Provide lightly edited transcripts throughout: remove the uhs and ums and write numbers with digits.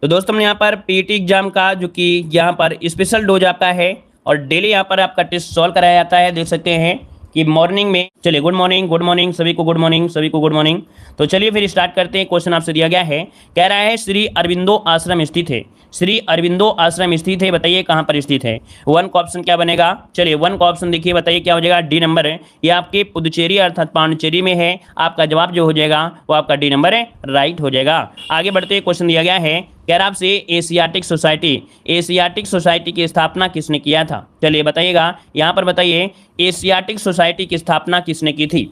तो दोस्तों हमने यहाँ पर पीटी एग्जाम का जो कि यहाँ पर स्पेशल डोज आपका है और डेली यहाँ पर आपका टेस्ट सॉल्व कराया जाता है। देख सकते हैं कि मॉर्निंग में, चलिए गुड मॉर्निंग सभी को, गुड मॉर्निंग सभी को, गुड मॉर्निंग। तो चलिए फिर स्टार्ट करते हैं। क्वेश्चन आपसे दिया गया है, कह रहा है श्री अरविंदो आश्रम स्थित है। श्री अरविंदो आश्रम स्थित है, बताइए कहाँ पर स्थित है। वन का ऑप्शन क्या बनेगा, चलिए वन का ऑप्शन देखिए, बताइए क्या हो जाएगा। डी नंबर है, ये आपके पुदुचेरी अर्थात पांडिचेरी में है। आपका जवाब जो हो जाएगा वो आपका डी नंबर है, राइट हो जाएगा। आगे बढ़ते क्वेश्चन दिया गया है, कह रहा आपसे एशियाटिक सोसाइटी की स्थापना किसने किया था। चलिए बताइएगा, यहाँ पर बताइए एशियाटिक सोसाइटी की स्थापना किसने की थी।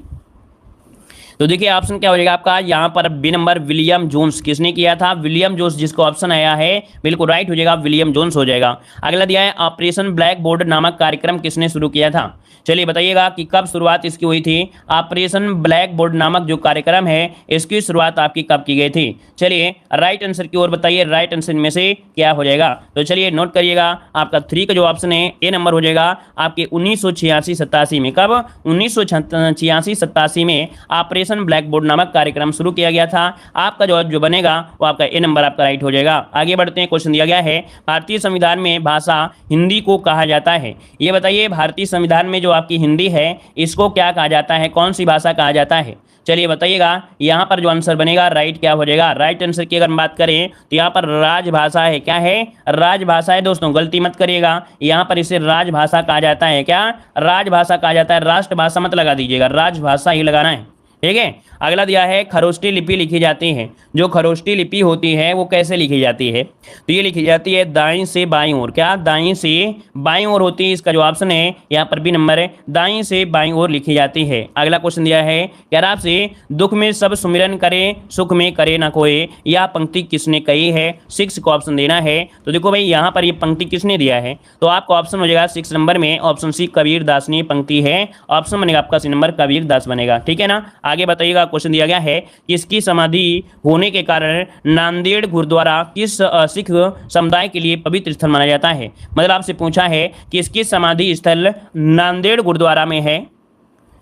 तो देखिए ऑप्शन क्या हो जाएगा आपका, यहाँ पर बी नंबर विलियम जोन्स। किसने किया था, विलियम जोन्स। जिसको ऑप्शन आया है बिल्कुल राइट हो जाएगा, विलियम जोन्स हो जाएगा। अगला दिया है ऑपरेशन ब्लैक बोर्ड नामक कार्यक्रम किसने शुरू किया था। चलिए बताइएगा कि कब शुरुआत इसकी हुई थी। ऑपरेशन ब्लैक बोर्ड नामक जो कार्यक्रम है इसकी शुरुआत आपकी कब की गई थी। चलिए राइट आंसर की ओर बताइए, राइट आंसर में से क्या हो जाएगा। तो चलिए नोट करिएगा, आपका 3 का जो ऑप्शन है ए नंबर हो जाएगा आपके 1986-87 में। कब, 1986-87 में ऑपरेशन ब्लैक बोर्ड नामक कार्यक्रम शुरू किया गया था। आपका जवाब जो बनेगा वो आपका ए नंबर आपका राइट हो जाएगा। आगे बढ़ते हैं, क्वेश्चन दिया गया है, भारतीय संविधान में भाषा हिंदी को कहा जाता है। ये बताइए भारतीय संविधान में जो आपकी हिंदी है इसको क्या कहा जाता है, कौन सी भाषा कहा जाता है। चलिए बताइएगा, यहां पर जो आंसर बनेगा राइट क्या हो जाएगा। राइट आंसर की अगर हम बात करें तो यहां पर राजभाषा है। क्या है, राजभाषा है। दोस्तों गलती मत करिएगा, यहां पर इसे राजभाषा कहा जाता है। क्या, राजभाषा कहा जाता है, राष्ट्रभाषा मत लगा दीजिएगा, राजभाषा ही लगाना है। ठीक है। अगला दिया है खरोष्टी लिपि लिखी जाती है। जो खरोष्टी लिपि होती है वो कैसे लिखी जाती है, तो ये लिखी जाती है दाईं से बाईं ओर। क्या, दाईं से बाईं ओर होती है। इसका जो ऑप्शन है यहाँ पर बी नंबर है, दाईं से बाईं ओर लिखी जाती है। अगला क्वेश्चन दिया है, कह रहा आपसे दुख में सब सुमिरन करे सुख में करे ना कोई, यह पंक्ति किसने कही है। 6 को ऑप्शन देना है। तो देखो भाई यहाँ पर ये पंक्ति किसने दिया है, तो आपका ऑप्शन हो जाएगा 6 नंबर में ऑप्शन सी कबीर दास ने पंक्ति है। ऑप्शन बनेगा आपका सी नंबर कबीर दास बनेगा। ठीक है ना। आगे बताइएगा, क्वेश्चन दिया गया है कि इसकी समाधि होने के कारण नांदेड़ गुरुद्वारा किस सिख समुदाय के लिए पवित्र स्थल माना जाता है। मतलब आपसे पूछा है कि इसकी समाधि स्थल नांदेड़ गुरुद्वारा में है।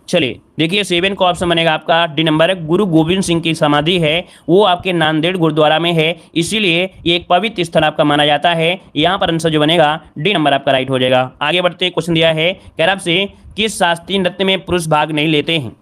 चलिए देखिए 7 का ऑप्शन बनेगा आपका डी नंबर, गुरु गोविंद सिंह की समाधि है वो आपके नांदेड़ गुरुद्वारा में है, इसीलिए ये एक पवित्र स्थल आपका माना जाता है। यहाँ पर आंसर जो बनेगा डी नंबर आपका राइट हो जाएगा। आगे बढ़ते क्वेश्चन दिया है, कह रहा आपसे किस शास्त्रीय नृत्य में पुरुष भाग नहीं लेते हैं।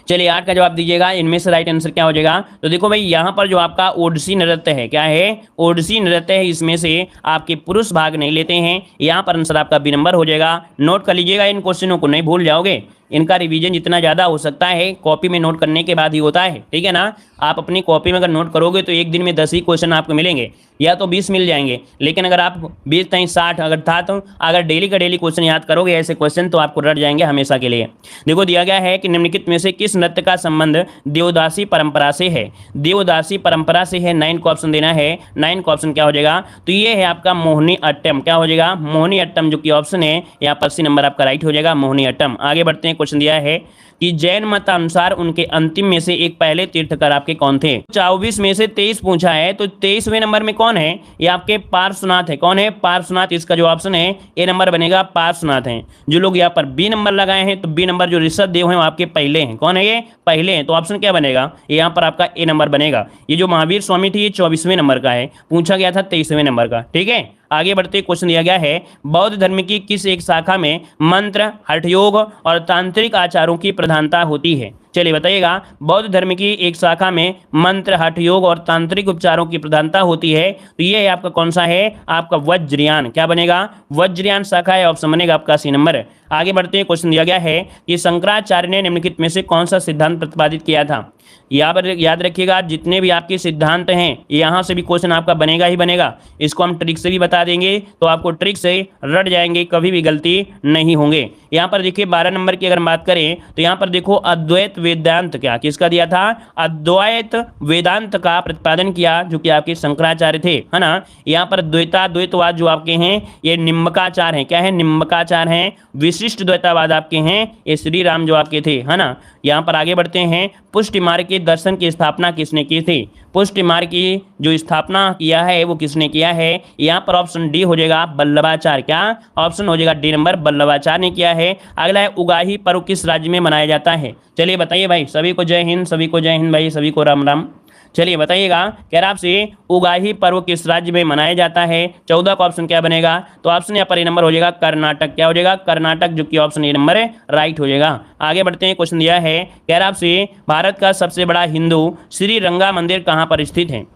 चलिए 8 का जवाब दीजिएगा, इनमें से राइट आंसर क्या हो जाएगा। तो देखो भाई यहाँ पर जो आपका ओडिसी नृत्य है, क्या है, ओडिसी नृत्य है, इसमें से आपके पुरुष भाग नहीं लेते हैं। यहाँ पर आंसर आपका बी नंबर हो जाएगा। नोट कर लीजिएगा, इन क्वेश्चनों को नहीं भूल जाओगे। इनका रिवीजन जितना ज़्यादा हो सकता है कॉपी में नोट करने के बाद ही होता है। ठीक है ना। आप अपनी कॉपी में अगर नोट करोगे तो एक दिन में 10 ही क्वेश्चन आपको मिलेंगे, या तो 20 मिल जाएंगे। लेकिन अगर आप 20 नहीं 60 अगर था, तो अगर डेली का डेली क्वेश्चन याद करोगे ऐसे क्वेश्चन, तो आपको रट जाएंगे हमेशा के लिए। देखो दिया गया है कि निम्नलिखित में से किस नृत्य का संबंध देवदासी परंपरा से है। देवदासी परंपरा से है, 9 को ऑप्शन देना है। 9 का ऑप्शन क्या हो जाएगा, तो ये है आपका मोहिनी अट्टम। क्या हो जाएगा, मोहिनी अट्टम, जो कि ऑप्शन है यहाँ पर सी नंबर आपका राइट हो जाएगा, मोहिनी अट्टम। आगे बढ़ते हैं, क्वेश्चन दिया है कि जैन मत अनुसार उनके अंतिम में से एक पहले तीर्थकर आपके कौन थे। 24 में से 23 पूछा है, तो 23वें नंबर में कौन है, ये आपके पार्श्वनाथ है। कौन है, पार्श्वनाथ। इसका जो ऑप्शन है ए नंबर बनेगा, पार्श्वनाथ है। जो लोग यहाँ पर बी नंबर लगाए हैं, तो बी नंबर जो ऋषभ देव हैं वो आपके पहले हैं। कौन है ये, पहले हैं। तो ऑप्शन क्या बनेगा, यहाँ पर आपका ए नंबर बनेगा। ये जो महावीर स्वामी थे ये 24वें नंबर का है, पूछा गया था 23वें नंबर का। ठीक है। आगे बढ़ते क्वेश्चन दिया गया है, बौद्ध धर्म की किस एक शाखा में मंत्र, हठयोग और तांत्रिक आचारों की प्रधानता होती है। चलिए बताइएगा, बौद्ध धर्म की एक शाखा में मंत्र, हठ योग और तांत्रिक उपचारों की प्रधानता होती है, तो ये है आपका कौन सा है, आपका वज्रयान। क्या बनेगा, वज्रयान शाखा है। ऑप्शन बनेगा आपका सी नंबर। आगे बढ़ते हैं, क्वेश्चन दिया गया है कि शंकराचार्य ने निम्नलिखित में से कौन सा सिद्धांत प्रतिपादित किया था। यहाँ पर याद रखिएगा, जितने भी आपके सिद्धांत हैं यहाँ से भी क्वेश्चन आपका बनेगा ही बनेगा। इसको हम ट्रिक से भी बता देंगे, तो आपको ट्रिक से रट जाएंगे, कभी भी गलती नहीं होंगे। यहाँ पर देखिए 12 नंबर की अगर हम बात करें, तो यहाँ पर देखो अद्वैत वेदांत, क्या किसका दिया था, अद्वैत वेदांत का प्रतिपादन किया, जो कि आपके शंकराचार्य थे, है ना। यहाँ पर द्वैतवाद जो आपके हैं ये निम्बकाचार्य हैं। क्या है, निम्बकाचार्य हैं। विशिष्ट द्वैतवाद आपके हैं ये श्री राम जो आपके थे, है ना। यहाँ पर आगे बढ़ते हैं, पुष्टि मार्ग के दर्शन की स्थापना किसने की थी। पुष्टि मार्ग की जो स्थापना किया है वो किसने किया है, यहाँ पर ऑप्शन डी हो जाएगा, वल्लभाचार्य। क्या ऑप्शन हो जाएगा डी नंबर, वल्लभाचार्य ने किया है। अगला है उगाही पर्व किस राज्य में मनाया जाता है। चलिए बताइए भाई, सभी को जय हिंद, सभी को जय हिंद भाई, सभी को राम राम। चलिए बताइएगा, कह रहा आपसे उगाही पर्व किस राज्य में मनाया जाता है? 14 का ऑप्शन क्या बनेगा? तो ऑप्शन यहाँ पर ए नंबर हो जाएगा कर्नाटक। क्या हो जाएगा? कर्नाटक, जो कि ऑप्शन ए नंबर राइट हो जाएगा। आगे बढ़ते हैं, क्वेश्चन दिया है, कह रहा आपसे भारत का सबसे बड़ा हिंदू श्री रंगा मंदिर कहाँ पर स्थित है?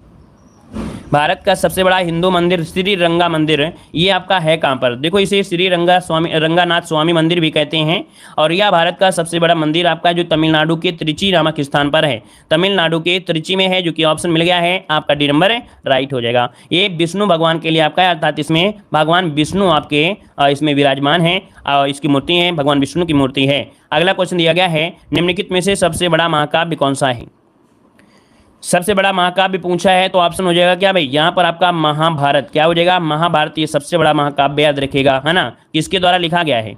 भारत का सबसे बड़ा हिंदू मंदिर श्री रंगा मंदिर ये आपका है कहाँ पर? देखो, इसे श्री रंगानाथ स्वामी मंदिर भी कहते हैं। और यह भारत का सबसे बड़ा मंदिर आपका जो तमिलनाडु के त्रिची नामक स्थान पर है, तमिलनाडु के त्रिची में है, जो कि ऑप्शन मिल गया है आपका डी नंबर राइट हो जाएगा। ये विष्णु भगवान के लिए आपका है, अर्थात इसमें भगवान विष्णु आपके इसमें विराजमान है, इसकी मूर्ति है, भगवान विष्णु की मूर्ति है। अगला क्वेश्चन दिया गया है, निम्नलिखित में से सबसे बड़ा महाकाव्य कौन सा है? सबसे बड़ा महाकाव्य पूछा है, तो ऑप्शन हो जाएगा क्या भाई? यहाँ पर आपका महाभारत। क्या हो जाएगा? महाभारत ये सबसे बड़ा महाकाव्य, याद रखिएगा, है ना। किसके द्वारा लिखा गया है?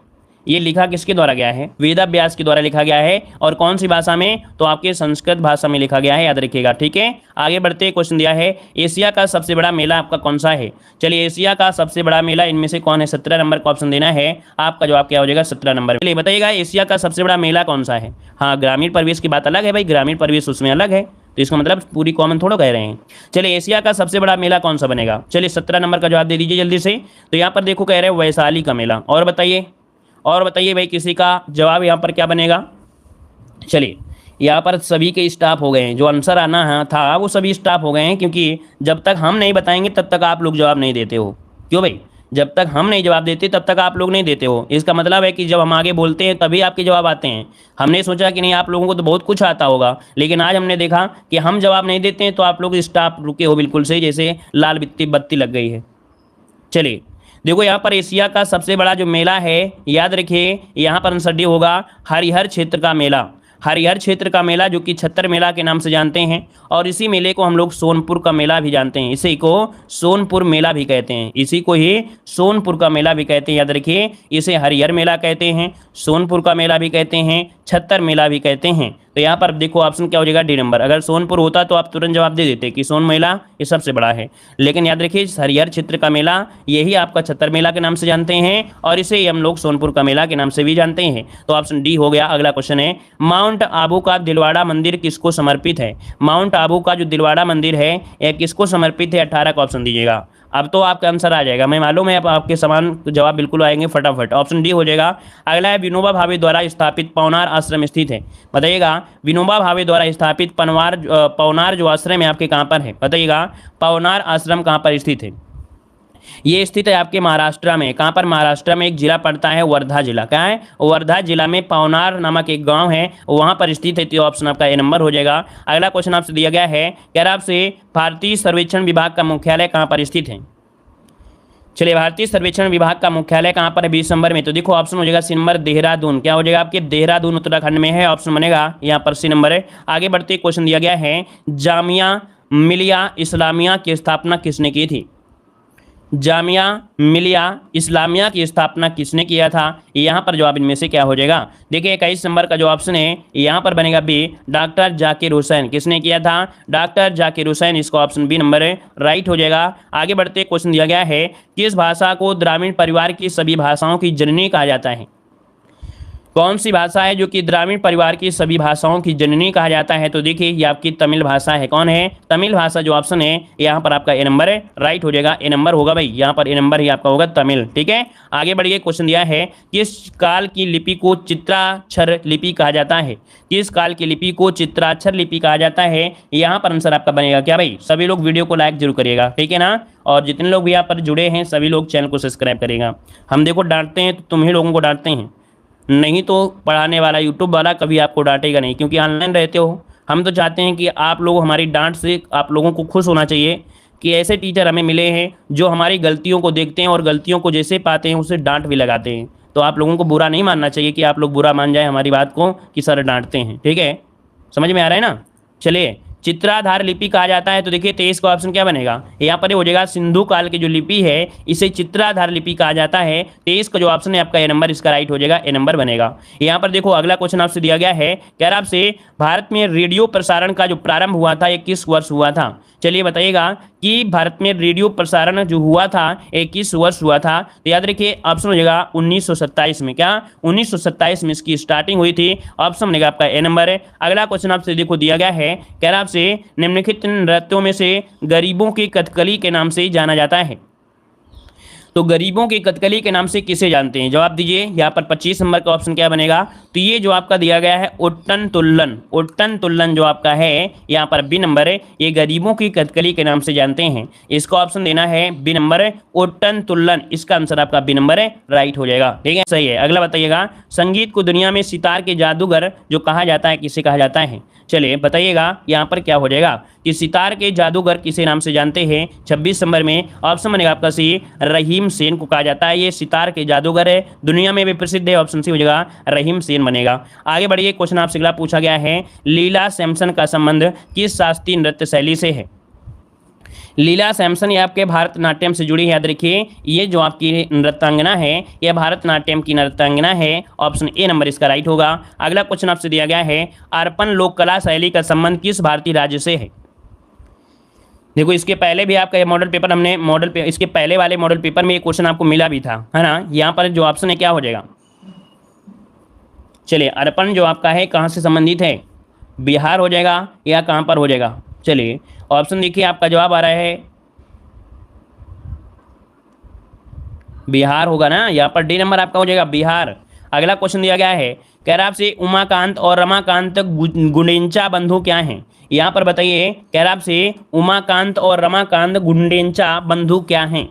ये लिखा किसके द्वारा गया है? वेदाव्यास के द्वारा लिखा गया है। और कौन सी भाषा में? तो आपके संस्कृत भाषा में लिखा गया है, याद रखिएगा, ठीक है। आगे बढ़ते, क्वेश्चन दिया है, एशिया का सबसे बड़ा मेला आपका कौन सा है? चलिए, एशिया का सबसे बड़ा मेला इनमें से कौन है? 17 नंबर का ऑप्शन देना है, आपका जवाब क्या हो जाएगा? 17 नंबर। चलिए बताइएगा, एशिया का सबसे बड़ा मेला कौन सा है? हाँ, ग्रामीण परिवेश की बात अलग है भाई, ग्रामीण परिवेश उसमें अलग है, तो इसका मतलब पूरी कॉमन थोड़ा कह रहे हैं। चलिए, एशिया का सबसे बड़ा मेला कौन सा बनेगा? चलिए 17 नंबर का जवाब दे दीजिए जल्दी से। तो यहाँ पर देखो, कह रहे हैं वैशाली का मेला। और बताइए भाई, किसी का जवाब यहाँ पर क्या बनेगा? चलिए, यहाँ पर सभी के स्टाफ हो गए हैं, जो आंसर आना था वो सभी स्टाफ हो गए हैं, क्योंकि जब तक हम नहीं बताएंगे तब तक आप लोग जवाब नहीं देते हो। क्यों भाई? जब तक हम नहीं जवाब देते तब तक आप लोग नहीं देते हो। इसका मतलब है कि जब हम आगे बोलते हैं तभी आपके जवाब आते हैं। हमने सोचा कि नहीं, आप लोगों को तो बहुत कुछ आता होगा, लेकिन आज हमने देखा कि हम जवाब नहीं देते हैं तो आप लोग स्टाफ रुके हो बिल्कुल सही, जैसे लाल बत्ती लग गई है। चलिए देखो, यहाँ पर एशिया का सबसे बड़ा जो मेला है, याद रखिए, यहाँ पर आंसर डी होगा हरिहर क्षेत्र का मेला। हरिहर क्षेत्र का मेला, जो कि छत्तर मेला के नाम से जानते हैं, और इसी मेले को हम लोग सोनपुर का मेला भी जानते हैं। इसी को सोनपुर मेला भी कहते हैं, इसी को ही सोनपुर का मेला भी कहते हैं, याद रखिए। इसे हरिहर मेला कहते हैं, सोनपुर का मेला भी कहते हैं, छत्तर मेला भी कहते हैं। तो यहाँ पर देखो, ऑप्शन क्या हो जाएगा? D number. अगर सोनपुर होता तो आप तुरंत जवाब दे देते कि सोन मेला ये सबसे बड़ा है, लेकिन याद रखिए, हरिहर क्षेत्र का मेला यही आपका छत्तर मेला के नाम से जानते हैं, और इसे हम लोग सोनपुर का मेला के नाम से भी जानते हैं। तो ऑप्शन डी हो गया। अगला क्वेश्चन है, माउंट आबू का दिलवाड़ा मंदिर किसको समर्पित है? माउंट आबू का जो दिलवाड़ा मंदिर है यह किसको समर्पित है? 18 का ऑप्शन दीजिएगा। अब तो आपका आंसर आ जाएगा, मैं मालूम है आपके समान जवाब बिल्कुल आएंगे फटाफट। ऑप्शन डी हो जाएगा। अगला है, विनोबा भावे द्वारा स्थापित पवनार आश्रम स्थित है। बताइएगा, विनोबा भावे द्वारा स्थापित पवनार जो आश्रम है आपके कहाँ पर है? बताइएगा, पवनार आश्रम कहाँ पर स्थित है? ये स्थित है आपके महाराष्ट्र में। कहाँ पर? महाराष्ट्र में एक जिला पड़ता है, वर्धा जिला। कहाँ है? वर्धा जिला में पवनार नामक एक गांव है, वहां पर स्थित है। तो ऑप्शन आपका ए नंबर हो जाएगा। अगला क्वेश्चन आपसे दिया गया है, कह रहा आपसे भारतीय सर्वेक्षण विभाग का मुख्यालय कहाँ पर स्थित है? चलिए, भारतीय सर्वेक्षण विभाग का मुख्यालय कहाँ पर है? 20 नंबर में। तो देखो, ऑप्शन हो जाएगा सी नंबर देहरादून। क्या हो जाएगा आपके? देहरादून उत्तराखंड में है, ऑप्शन बनेगा यहाँ पर सी नंबर है। आगे बढ़ते, क्वेश्चन दिया गया है, जामिया मिलिया इस्लामिया की स्थापना किसने की थी? जामिया मिलिया इस्लामिया की स्थापना किसने किया था? यहाँ पर जवाब इनमें से क्या हो जाएगा? देखिए, 21 नंबर का जो ऑप्शन है यहाँ पर बनेगा बी, डॉक्टर जाकिर हुसैन। किसने किया था? डॉक्टर जाकिर हुसैन। इसका ऑप्शन बी नंबर राइट हो जाएगा। आगे बढ़ते, क्वेश्चन दिया गया है, किस भाषा को ग्रामीण परिवार की सभी भाषाओं की जननी कहा जाता है? कौन सी भाषा है जो कि ग्रामीण परिवार की सभी भाषाओं की जननी कहा जाता है? तो देखिए, ये आपकी तमिल भाषा है। कौन है? तमिल भाषा। जो ऑप्शन है यहाँ पर आपका ए नंबर है, राइट हो जाएगा। ए नंबर होगा भाई, यहाँ पर ए नंबर ही आपका होगा, तमिल, ठीक है। आगे बढ़िए, क्वेश्चन दिया है, किस काल की लिपि को चित्राक्षर लिपि कहा जाता है? किस काल की लिपि को चित्राक्षर लिपि कहा जाता है? यहाँ पर आंसर आपका बनेगा क्या भाई? सभी लोग वीडियो को लाइक जरूर करिएगा, ठीक है ना। और जितने लोग भी यहाँ पर जुड़े हैं सभी लोग चैनल को सब्सक्राइब करेगा। हम देखो डांटते हैं तो तुम ही लोगों को डांटते हैं, नहीं तो पढ़ाने वाला यूट्यूब वाला कभी आपको डांटेगा नहीं, क्योंकि ऑनलाइन रहते हो। हम तो चाहते हैं कि आप लोग हमारी डांट से आप लोगों को खुश होना चाहिए कि ऐसे टीचर हमें मिले हैं जो हमारी गलतियों को देखते हैं और गलतियों को जैसे पाते हैं उसे डांट भी लगाते हैं। तो आप लोगों को बुरा नहीं मानना चाहिए कि आप लोग बुरा मान जाए हमारी बात को कि सर डांटते हैं, ठीक है। समझ में आ रहा है ना। चलिए, चित्राधार लिपि कहा जाता है, तो देखिए 23 का ऑप्शन क्या बनेगा? यहाँ पर हो जाएगा सिंधु काल की जो लिपि है इसे चित्राधार लिपि कहा जाता है। 23 का जो ऑप्शन है आपका ए नंबर, इसका राइट हो जाएगा, ए नंबर बनेगा। यहाँ पर देखो, अगला क्वेश्चन आपसे दिया गया है, कह रहा आपसे भारत में रेडियो प्रसारण का जो प्रारंभ हुआ था ये किस वर्ष हुआ था? चलिए बताइएगा कि भारत में रेडियो प्रसारण जो हुआ था किस वर्ष हुआ था। तो याद रखिए ऑप्शन हो जाएगा 1927 में। क्या 1927 में इसकी स्टार्टिंग हुई थी। ऑप्शन बनेगा आपका ए नंबर है। अगला क्वेश्चन आपसे देखो दिया गया है, कह रहा आपसे निम्नलिखित नृत्यों में से गरीबों की कथकली के नाम से जाना जाता है। तो गरीबों की कथकली के नाम से किसे जानते हैं, जवाब दीजिए। यहाँ पर 25 नंबर का ऑप्शन क्या बनेगा। तो ये जो आपका दिया गया है उट्टन तुल्लन, उट्टन तुल्लन जो आपका है यहाँ पर बी नंबर है, ये गरीबों की कथकली के नाम से जानते हैं। इसका ऑप्शन देना है बी नंबर है उट्टन तुल्लन। इसका आंसर आपका बी नंबर है, राइट हो जाएगा। ठीक है, सही है। अगला बताइएगा, संगीत को दुनिया में सितार के जादूगर जो कहा जाता है किसे कहा जाता है। चलिए बताइएगा यहाँ पर क्या हो जाएगा कि सितार के जादूगर किसे नाम से जानते हैं। 26 नंबर में ऑप्शन बनेगा आपका सी, रहीम सेन को कहा जाता है। ये सितार के जादूगर है, दुनिया में भी प्रसिद्ध है। ऑप्शन सी हो जाएगा, रहीम सेन बनेगा। आगे बढ़िए, क्वेश्चन आपसे अगला पूछा गया है, लीला सैमसन का संबंध किस शास्त्रीय नृत्य शैली से है। लीला सैमसन ये आपके भारतनाट्यम से जुड़ी है। याद रखिए ये जो आपकी नृत्यांगना है यह भारतनाट्यम की नृत्यांगना है। ऑप्शन ए नंबर इसका राइट होगा। अगला क्वेश्चन आपसे दिया गया है, अर्पण लोक कला शैली का संबंध किस भारतीय राज्य से है। देखो इसके पहले भी आपका ये मॉडल पेपर हमने इसके पहले वाले मॉडल पेपर में ये क्वेश्चन आपको मिला भी था, है ना। यहाँ पर जो ऑप्शन है क्या हो जाएगा। चलिए अर्पण जो आपका है कहाँ से संबंधित है, बिहार हो जाएगा या कहाँ पर हो जाएगा। चलिए ऑप्शन देखिए, आपका जवाब आ रहा है बिहार होगा ना, यहाँ पर डी नंबर आपका हो जाएगा बिहार। अगला क्वेश्चन दिया गया है, कह रहा आपसे उमाकांत और रमाकांत गुंडेंचा बंधु क्या हैं। यहाँ पर बताइए, कह रहा आपसे उमाकांत और रमाकांत गुंडेंचा बंधु क्या हैं।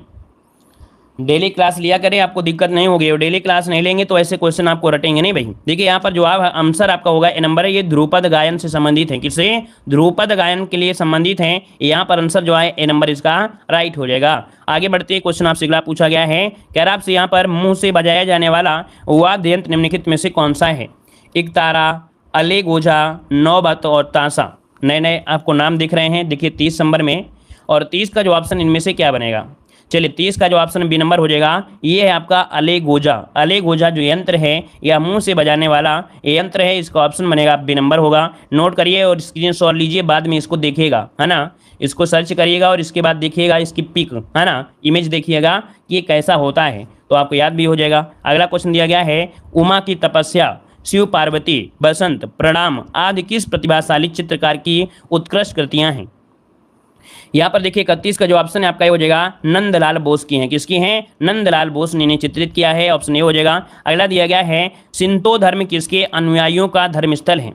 डेली क्लास लिया करें, आपको दिक्कत नहीं होगी। और डेली क्लास नहीं लेंगे तो ऐसे क्वेश्चन आपको रटेंगे नहीं भाई। देखिए यहाँ पर जवाब आंसर आपका होगा ए नंबर है, ये ध्रुपद गायन से संबंधित है। किससे, ध्रुपद गायन के लिए संबंधित है। यहाँ पर आंसर जो है ए नंबर इसका राइट हो जाएगा। आगे बढ़ते हैं, क्वेश्चन आपसे अगला पूछा गया है, कह रहा आपसे यहाँ पर मुंह से बजाया जाने वाला वाद्य यंत्र निम्नलिखित में से कौन सा है। इकतारा, अलेगोजा, नौबत और ताशा। नए नए आपको नाम दिख रहे हैं। देखिए 30 नंबर में, और 30 का जो ऑप्शन इनमें से क्या बनेगा। चलिए 30 का जो ऑप्शन बी नंबर हो जाएगा, ये है आपका अलेगोजा। अलेगोजा जो यंत्र है या मुंह से बजाने वाला यंत्र है, इसका ऑप्शन बनेगा बी नंबर होगा। नोट करिए और स्क्रीनशॉट लीजिए, बाद में इसको देखिएगा, है ना। इसको सर्च करिएगा और इसके बाद देखिएगा इसकी पिक, है ना, इमेज देखिएगा कि ये कैसा होता है, तो आपको याद भी हो जाएगा। अगला क्वेश्चन दिया गया है, उमा की तपस्या, शिव पार्वती, बसंत, प्रणाम आदि किस प्रतिभाशाली चित्रकार की उत्कृष्ट कृतियां हैं। यहाँ पर देखिए 31 का जो ऑप्शन है आपका ये हो जाएगा नंदलाल बोस की हैं। किसकी हैं, नंदलाल बोस ने इन्हें चित्रित किया है। ऑप्शन ए हो जाएगा। अगला दिया गया है, शिंतो धर्म किसके अनुयायियों का धर्मस्थल है।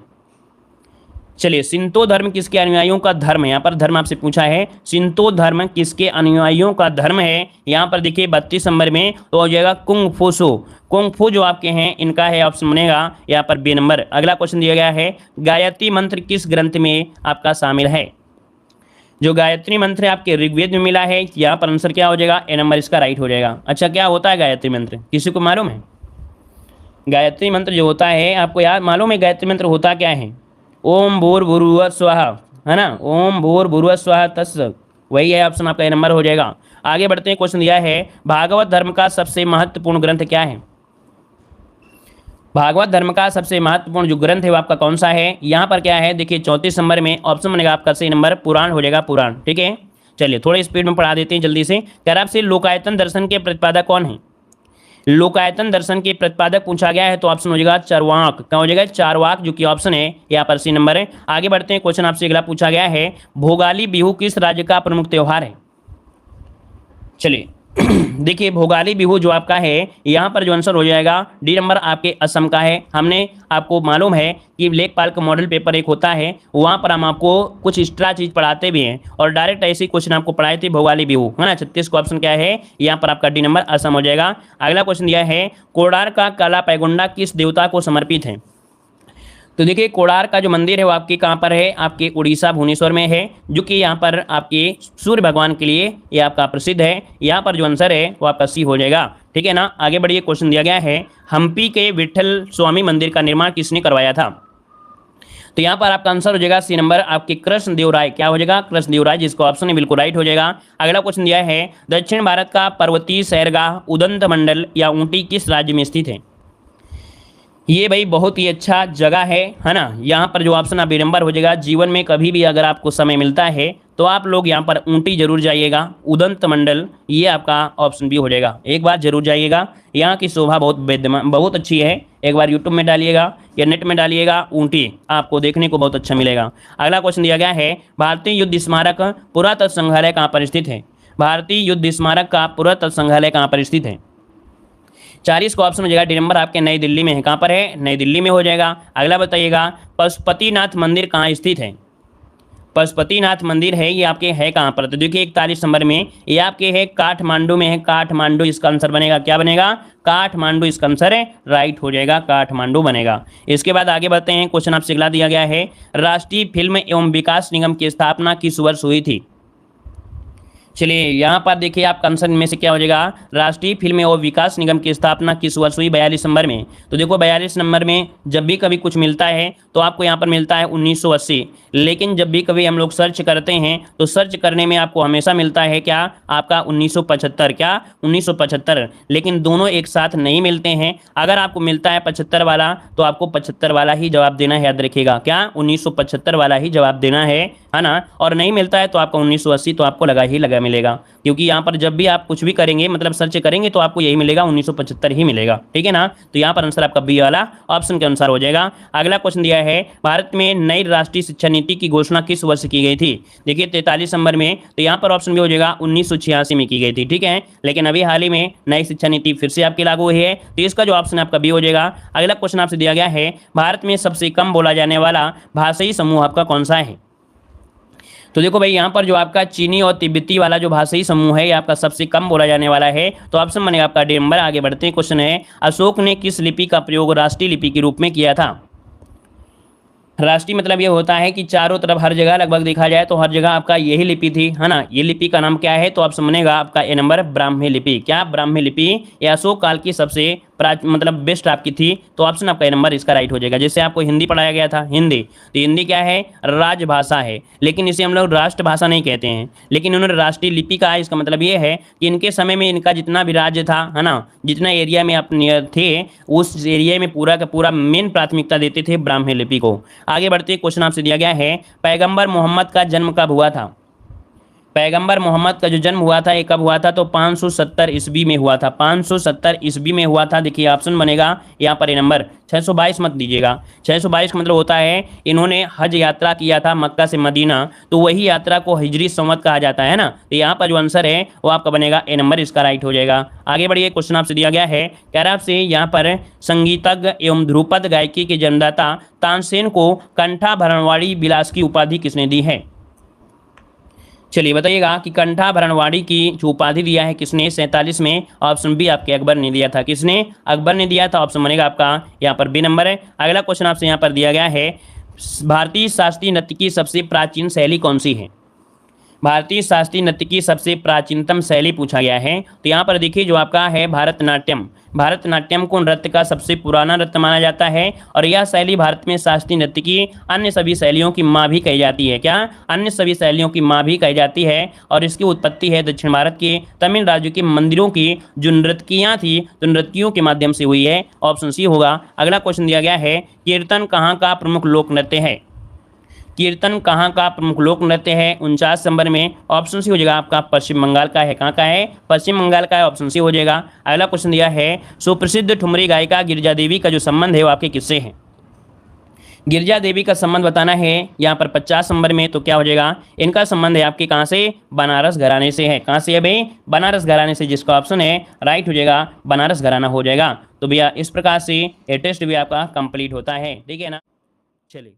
चलिए शिंतो धर्म किसके अनुयायियों का धर्म है, यहाँ पर धर्म आपसे पूछा है, शिंतो धर्म किसके अनुयायियों का धर्म है। यहाँ पर देखिए 32 नंबर में तो हो जाएगा कुंग फूसो। कुंग फू जो आपके हैं इनका है, ऑप्शन बनेगा यहाँ पर बी नंबर। अगला क्वेश्चन दिया गया है, गायत्री मंत्र किस ग्रंथ में आपका शामिल है। जो गायत्री मंत्र है आपके ऋग्वेद में मिला है। यहाँ पर आंसर क्या हो जाएगा, ए नंबर इसका राइट हो जाएगा। अच्छा क्या होता है गायत्री मंत्र, किसी को मालूम है। गायत्री मंत्र जो होता है आपको याद मालूम है, गायत्री मंत्र होता क्या है, ओम भूर्भुवः स्वः, है ना, ओम भूर्भुवः स्वः तत्सवितुर्वरेण्यं, वही है। ऑप्शन आपका ए नंबर हो जाएगा। आगे बढ़ते हैं, क्वेश्चन दिया है, भागवत धर्म का सबसे महत्वपूर्ण ग्रंथ क्या है। भागवत धर्म का सबसे महत्वपूर्ण जो ग्रंथ है वो आपका कौन सा है। यहाँ पर क्या है देखिए 34 नंबर में ऑप्शन बनेगा आपका सही नंबर पुराण हो जाएगा, पुराण। ठीक है, चलिए थोड़ी स्पीड में पढ़ा देते हैं जल्दी से। कह रहा आपसे लोकायतन दर्शन के प्रतिपादक कौन है। लोकायतन दर्शन के प्रतिपादक पूछा गया है तो ऑप्शन हो जाएगा चारवाक। क्या हो जाएगा, चारवाक, जो कि ऑप्शन है यहाँ पर सी नंबर है। आगे बढ़ते हैं, क्वेश्चन आपसे अगला पूछा गया है, भोगाली बिहू किस राज्य का प्रमुख त्योहार है। चलिए देखिए भोगाली बिहू जो आपका है यहाँ पर जो आंसर हो जाएगा डी नंबर आपके असम का है। हमने आपको मालूम है कि लेखपाल का मॉडल पेपर एक होता है, वहाँ पर हम आपको कुछ एक्स्ट्रा चीज़ पढ़ाते भी हैं और डायरेक्ट ऐसे क्वेश्चन आपको पढ़ाए थे भोगाली बिहू, है ना। 36 का ऑप्शन क्या है, यहाँ पर आपका डी नंबर असम हो जाएगा। अगला क्वेश्चन दिया है, कोडार का काला पैगुंडा किस देवता को समर्पित है। तो देखिए कोडार का जो मंदिर है वो आपके कहाँ पर है, आपके उड़ीसा भुवनेश्वर में है, जो कि यहाँ पर आपके सूर्य भगवान के लिए ये आपका प्रसिद्ध है। यहाँ पर जो आंसर है वो आपका सी हो जाएगा। ठीक है ना। आगे बढ़िए, क्वेश्चन दिया गया है, हम्पी के विठल स्वामी मंदिर का निर्माण किसने करवाया था। तो यहाँ पर आपका आंसर हो जाएगा सी नंबर आपके कृष्णदेवराय। क्या हो जाएगा, कृष्णदेवराय, जिसको ऑप्शन है बिल्कुल राइट हो जाएगा। अगला क्वेश्चन दिया है, दक्षिण भारत का पर्वतीय सैरगाह उदंत मंडल या ऊटी किस राज्य में स्थित है। ये भाई बहुत ही अच्छा जगह है ना। यहाँ पर जो ऑप्शन आप नंबर हो जाएगा, जीवन में कभी भी अगर आपको समय मिलता है तो आप लोग यहाँ पर ऊटी जरूर जाइएगा, उदंत मंडल, ये आपका ऑप्शन भी हो जाएगा। एक बार जरूर जाइएगा, यहाँ की शोभा बहुत अच्छी है। एक बार यूट्यूब में डालिएगा या नेट में डालिएगा ऊटी, आपको देखने को बहुत अच्छा मिलेगा। अगला क्वेश्चन दिया गया है, भारतीय युद्ध स्मारक पुरातत्व संग्रहालय कहाँ पर स्थित है? भारतीय युद्ध स्मारक का पुरातत्व संग्रहालय कहाँ पर स्थित है? 40 का ऑप्शन हो जाएगा डी नंबर आपके नई दिल्ली में है। कहाँ पर है? नई दिल्ली में हो जाएगा। अगला बताइएगा, पशुपतिनाथ मंदिर कहाँ स्थित है? पशुपतिनाथ मंदिर है ये आपके है कहाँ पर? तो देखिए 41 नंबर में ये आपके है काठमांडू में है। काठमांडू इसका आंसर बनेगा, क्या बनेगा? काठमांडू इसका आंसर है, राइट हो जाएगा, काठमांडू बनेगा। इसके बाद आगे बढ़ते हैं, क्वेश्चन आपसे अगला दिया गया है, राष्ट्रीय फिल्म एवं विकास निगम की स्थापना किस वर्ष हुई थी? चलिए यहाँ पर देखिए आपका आंसर में से क्या हो जाएगा, राष्ट्रीय फिल्म और विकास निगम की स्थापना किस वर्ष हुई? 42 नंबर में। तो देखो 42 नंबर में जब भी कभी कुछ मिलता है तो आपको यहाँ पर मिलता है 1980, लेकिन जब भी कभी हम लोग सर्च करते हैं तो सर्च करने में आपको हमेशा मिलता है क्या? आपका 1975। क्या? 1975। लेकिन दोनों एक साथ नहीं मिलते हैं। अगर आपको मिलता है 75 वाला तो आपको 75 वाला ही जवाब देना है, याद रखिएगा। क्या? 1975 वाला ही जवाब देना है ना। और नहीं मिलता है तो आपका 1980 तो आपको लगा मिलेगा, क्योंकि यहाँ पर जब भी आप कुछ भी करेंगे मतलब सर्च करेंगे तो आपको यही मिलेगा, 1975 ही मिलेगा। ठीक है ना। तो यहाँ पर आंसर आपका बी वाला ऑप्शन के अनुसार हो जाएगा। अगला क्वेश्चन दिया है, भारत में नई राष्ट्रीय शिक्षा नीति की घोषणा किस वर्ष की गई थी? देखिए 43 नंबर में, तो यहाँ पर ऑप्शन भी हो जाएगा 1986 में की गई थी। ठीक है, लेकिन अभी हाल ही में नई शिक्षा नीति फिर से आपकी लागू हुई है, तो इसका जो ऑप्शन आपका बी हो जाएगा। अगला क्वेश्चन आपसे दिया गया है, भारत में सबसे कम बोला जाने वाला भाषाई समूह आपका कौन सा है? तो देखो भाई यहाँ पर जो आपका चीनी और तिब्बती वाला जो भाषाई समूह है ये आपका सबसे कम बोला जाने वाला है, तो ऑप्शन बनेगा आपका डी नंबर। आगे बढ़ते हैं, क्वेश्चन है, अशोक ने किस लिपि का प्रयोग राष्ट्रीय लिपि के रूप में किया था? राष्ट्रीय मतलब ये होता है कि चारों तरफ हर जगह लगभग देखा जाए तो हर जगह आपका यही लिपि थी, है ना। ये लिपि का नाम क्या है? तो ऑप्शन बनेगा आपका ए नंबर, ब्राह्मी लिपि। क्या? ब्राह्मी लिपि। ये अशोक काल की सबसे मतलब बेस्ट आपकी थी, तो ऑप्शन आपका ए नंबर इसका राइट हो जाएगा। जैसे आपको हिंदी पढ़ाया गया था, हिंदी, तो हिंदी क्या है? राजभाषा है, लेकिन इसे हम लोग राष्ट्रभाषा नहीं कहते हैं, लेकिन उन्होंने राष्ट्रीय लिपि कहा है। इसका मतलब ये है कि इनके समय में इनका जितना भी राज्य था, है ना, जितना एरिया में अपने थे उस एरिया में पूरा का पूरा मेन प्राथमिकता देते थे ब्राह्मी लिपि को। आगे बढ़ते क्वेश्चन आपसे दिया गया है, पैगंबर मोहम्मद का जन्म कब हुआ था? पैगंबर मोहम्मद का जो जन्म हुआ था ये कब हुआ था? तो 570 ईस्वी में हुआ था। 570 ईस्वी में हुआ था। देखिए ऑप्शन बनेगा यहाँ पर ए नंबर, 622 मत दीजिएगा। 622 का मतलब होता है इन्होंने हज यात्रा किया था मक्का से मदीना, तो वही यात्रा को हिजरी संवत कहा जाता है ना। तो यहाँ पर जो आंसर है वो आपका बनेगा ए नंबर, इसका राइट हो जाएगा। आगे बढ़िए, क्वेश्चन आपसे दिया गया है, कह रहा आपसे यहाँ पर संगीतज्ञ एवं ध्रुपद गायकी के जन्मदाता तानसेन को कंठाभरणवाड़ी बिलास की उपाधि किसने दी है? चलिए बताइएगा कि कंठाभरणवाड़ी की जो उपाधि दिया है किसने? 47 में। ऑप्शन बी आपके अकबर ने दिया था। किसने? अकबर ने दिया था। ऑप्शन बनेगा आपका यहाँ पर बी नंबर है। अगला क्वेश्चन आपसे यहाँ पर दिया गया है, भारतीय शास्त्रीय नृत्य की सबसे प्राचीन शैली कौन सी है? भारतीय शास्त्रीय नृत्य की सबसे प्राचीनतम शैली पूछा गया है, तो यहाँ पर देखिए जो आपका है भारतनाट्यम। भारतनाट्यम को नृत्य का सबसे पुराना नृत्य माना जाता है, और यह शैली भारत में शास्त्रीय नृत्य की अन्य सभी शैलियों की माँ भी कही जाती है। क्या? अन्य सभी शैलियों की माँ भी कही जाती है, और इसकी उत्पत्ति है दक्षिण भारत के तमिल राज्य के मंदिरों की जो नृत्यकियाँ थी तो नृत्यों के माध्यम से हुई है। ऑप्शन सी होगा। अगला क्वेश्चन दिया गया है, कीर्तन कहाँ का प्रमुख लोक नृत्य है? कीर्तन कहाँ का प्रमुख लोक नृत्य है? 49 नंबर में। ऑप्शन सी हो जाएगा आपका पश्चिम बंगाल का है। कहाँ का है? पश्चिम बंगाल का है। ऑप्शन सी हो जाएगा। अगला क्वेश्चन दिया है, सुप्रसिद्ध ठुमरी गायिका गिरिजा देवी का जो संबंध है वो आपके किससे है? गिरिजा देवी का संबंध बताना है यहाँ पर 50 नंबर में, तो क्या हो जाएगा? इनका संबंध है आपके कहाँ से? बनारस घराने से है। कहाँ से है भाई? बनारस घराने से, जिसका ऑप्शन है राइट हो जाएगा, बनारस घराना हो जाएगा। तो भैया इस प्रकार से ये टेस्ट भी आपका कंप्लीट होता है। ठीक है ना। चलिए।